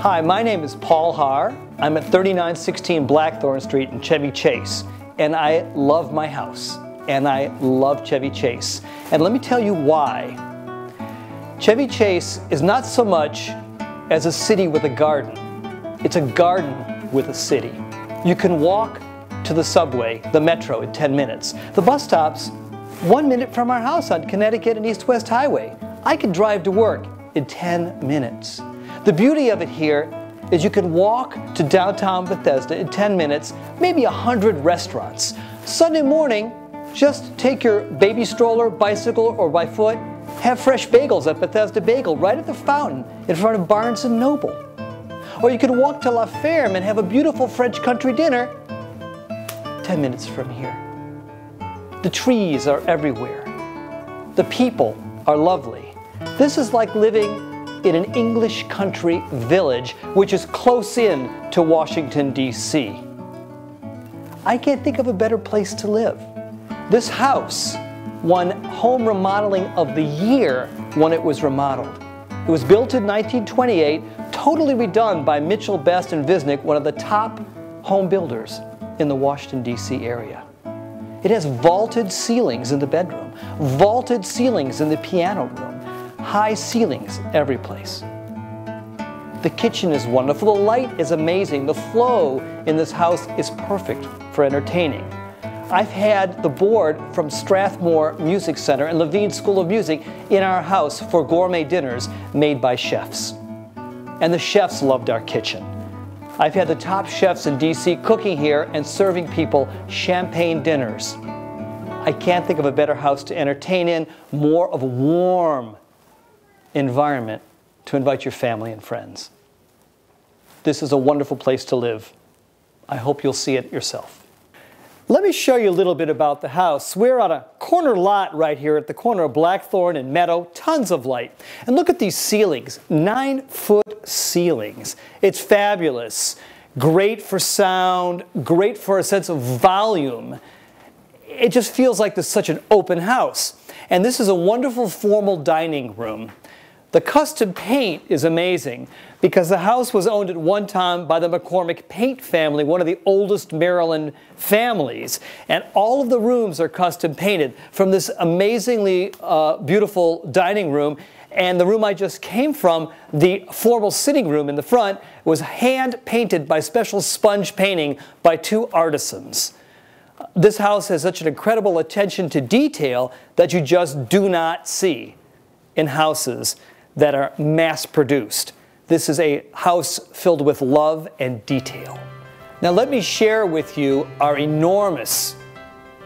Hi, my name is Paul Haar. I'm at 3916 Blackthorn Street in Chevy Chase, and I love my house, and I love Chevy Chase. And let me tell you why. Chevy Chase is not so much as a city with a garden. It's a garden with a city. You can walk to the subway, the metro, in 10 minutes. The bus stop's 1 minute from our house on Connecticut and East-West Highway. I can drive to work in 10 minutes. The beauty of it here is you can walk to downtown Bethesda in 10 minutes, maybe 100 restaurants. Sunday morning, just take your baby stroller, bicycle, or by foot, have fresh bagels at Bethesda Bagel right at the fountain in front of Barnes & Noble. Or you can walk to La Ferme and have a beautiful French country dinner 10 minutes from here. The trees are everywhere. The people are lovely. This is like living in an English country village, which is close in to Washington, D.C. I can't think of a better place to live. This house won Home Remodeling of the Year when it was remodeled. It was built in 1928, totally redone by Mitchell, Best & Visnick, one of the top home builders in the Washington, D.C. area. It has vaulted ceilings in the bedroom, vaulted ceilings in the piano room, high ceilings every place. The kitchen is wonderful, the light is amazing, the flow in this house is perfect for entertaining. I've had the board from Strathmore Music Center and Levine School of Music in our house for gourmet dinners made by chefs. And the chefs loved our kitchen. I've had the top chefs in DC cooking here and serving people champagne dinners. I can't think of a better house to entertain in, more of a warm environment to invite your family and friends. This is a wonderful place to live. I hope you'll see it yourself. Let me show you a little bit about the house. We're on a corner lot right here at the corner of Blackthorn and Meadow. Tons of light. And look at these ceilings, 9-foot ceilings. It's fabulous. Great for sound, great for a sense of volume. It just feels like this is such an open house. And this is a wonderful formal dining room. The custom paint is amazing because the house was owned at one time by the McCormick Paint family, one of the oldest Maryland families. And all of the rooms are custom painted, from this amazingly beautiful dining room. And the room I just came from, the formal sitting room in the front, was hand painted by special sponge painting by 2 artisans. This house has such an incredible attention to detail that you just do not see in houses that are mass-produced. This is a house filled with love and detail. Now let me share with you our enormous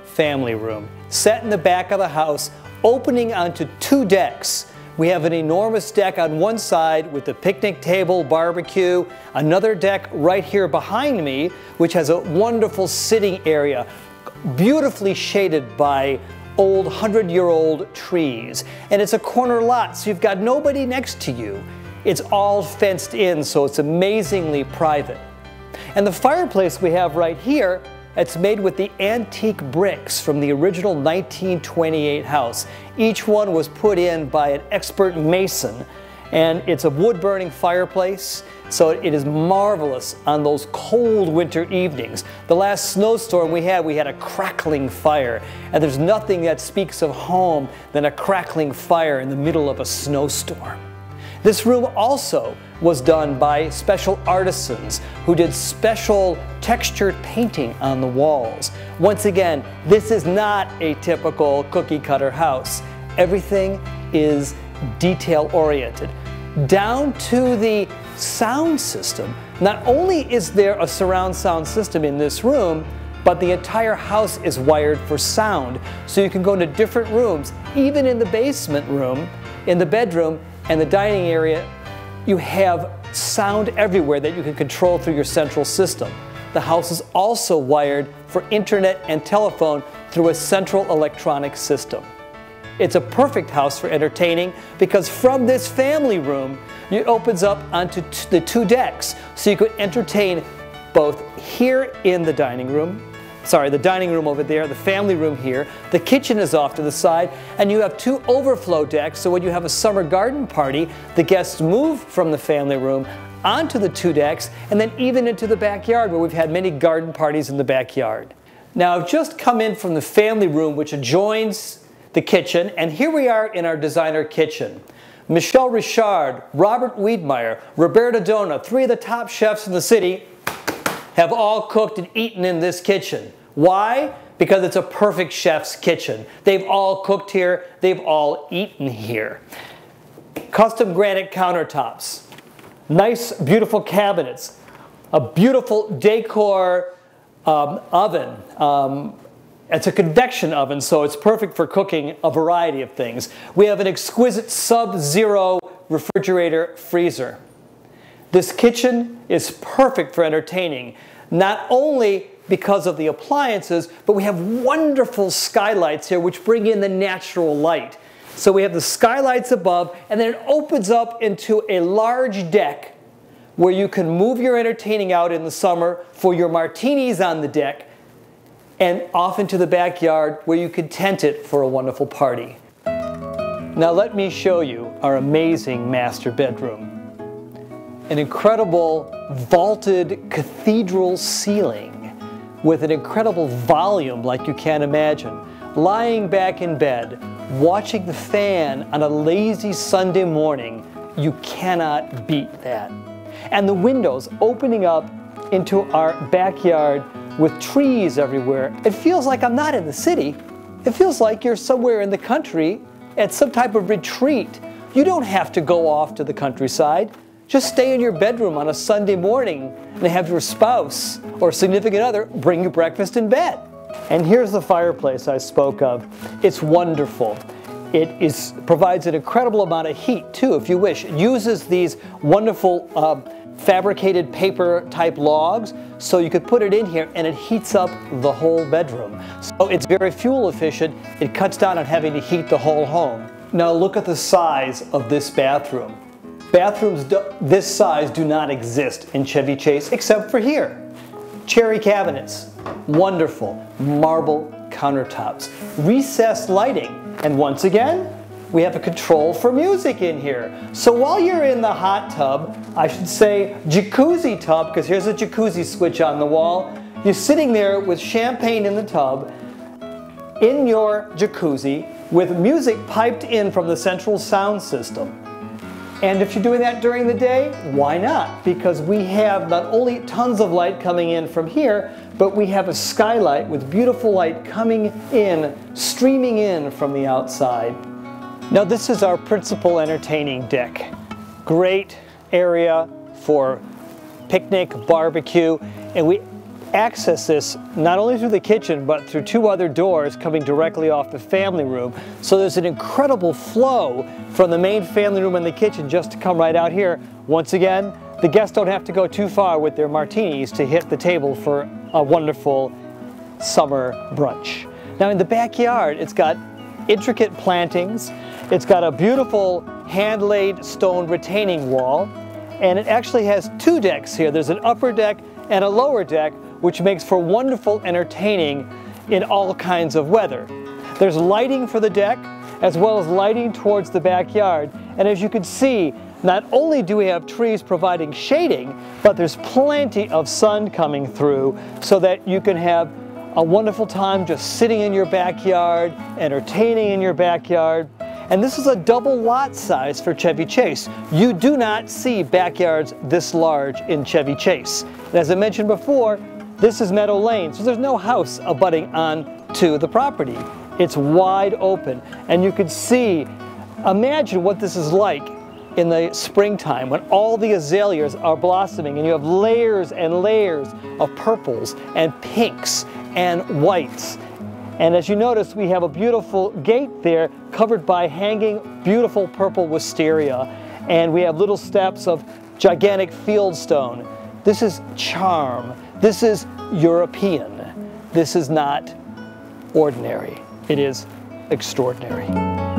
family room, set in the back of the house, opening onto 2 decks. We have an enormous deck on one side with the picnic table, barbecue, another deck right here behind me, which has a wonderful sitting area, beautifully shaded by old 100-year-old trees. And it's a corner lot, so you've got nobody next to you. It's all fenced in, so it's amazingly private. And the fireplace we have right here, it's made with the antique bricks from the original 1928 house. Each one was put in by an expert mason, and it's a wood-burning fireplace, so it is marvelous on those cold winter evenings. The last snowstorm we had a crackling fire, and there's nothing that speaks of home than a crackling fire in the middle of a snowstorm. This room also was done by special artisans who did special textured painting on the walls. Once again, this is not a typical cookie-cutter house. Everything is detail-oriented. Down to the sound system. Not only is there a surround sound system in this room, but the entire house is wired for sound. So you can go into different rooms, even in the basement room, in the bedroom, and the dining area. You have sound everywhere that you can control through your central system. The house is also wired for internet and telephone through a central electronic system. It's a perfect house for entertaining because from this family room, it opens up onto the 2 decks. So you could entertain both here in the dining room, the dining room over there, the family room here. The kitchen is off to the side, and you have two overflow decks, so when you have a summer garden party, the guests move from the family room onto the two decks, and then even into the backyard, where we've had many garden parties in the backyard. Now, I've just come in from the family room, which adjoins the kitchen, and here we are in our designer kitchen. Michel Richard, Robert Wiedmeyer, Roberta Dona, three of the top chefs in the city, have all cooked and eaten in this kitchen. Why? Because it's a perfect chef's kitchen. They've all cooked here, they've all eaten here. Custom granite countertops, nice, beautiful cabinets, a beautiful decor oven. It's a convection oven, so it's perfect for cooking a variety of things. We have an exquisite sub-zero refrigerator freezer. This kitchen is perfect for entertaining, not only because of the appliances, but we have wonderful skylights here which bring in the natural light. So we have the skylights above, and then it opens up into a large deck where you can move your entertaining out in the summer for your martinis on the deck, and off into the backyard where you can tent it for a wonderful party. Now let me show you our amazing master bedroom. An incredible vaulted cathedral ceiling with an incredible volume like you can't imagine. Lying back in bed, watching the fan on a lazy Sunday morning, you cannot beat that. And the windows opening up into our backyard with trees everywhere. It feels like I'm not in the city. It feels like you're somewhere in the country at some type of retreat. You don't have to go off to the countryside. Just stay in your bedroom on a Sunday morning and have your spouse or significant other bring you breakfast in bed. And here's the fireplace I spoke of. It's wonderful. It provides an incredible amount of heat too, if you wish. It uses these wonderful fabricated paper type logs, so you could put it in here and it heats up the whole bedroom. So it's very fuel efficient. It cuts down on having to heat the whole home. Now look at the size of this bathroom. Bathrooms this size do not exist in Chevy Chase except for here. Cherry cabinets, wonderful marble countertops, recessed lighting, and once again, we have a control for music in here. So while you're in the hot tub, I should say jacuzzi tub, because here's a jacuzzi switch on the wall. You're sitting there with champagne in the tub, in your jacuzzi, with music piped in from the central sound system. And if you're doing that during the day, why not? Because we have not only tons of light coming in from here, but we have a skylight with beautiful light coming in, streaming in from the outside. Now this is our principal entertaining deck. Great area for picnic, barbecue, and we access this not only through the kitchen but through two other doors coming directly off the family room. So there's an incredible flow from the main family room and the kitchen just to come right out here. Once again, the guests don't have to go too far with their martinis to hit the table for a wonderful summer brunch. Now in the backyard, it's got intricate plantings. It's got a beautiful hand-laid stone retaining wall, and it actually has two decks here. There's an upper deck and a lower deck, which makes for wonderful entertaining in all kinds of weather. There's lighting for the deck, as well as lighting towards the backyard. And as you can see, not only do we have trees providing shading, but there's plenty of sun coming through so that you can have a wonderful time just sitting in your backyard, entertaining in your backyard. And this is a double lot size for Chevy Chase. You do not see backyards this large in Chevy Chase. And as I mentioned before, this is Meadow Lane, so there's no house abutting on to the property. It's wide open, and you can see, imagine what this is like in the springtime when all the azaleas are blossoming and you have layers and layers of purples and pinks and whites. And as you notice, we have a beautiful gate there covered by hanging beautiful purple wisteria, and we have little steps of gigantic fieldstone. This is charm. This is European. This is not ordinary. It is extraordinary.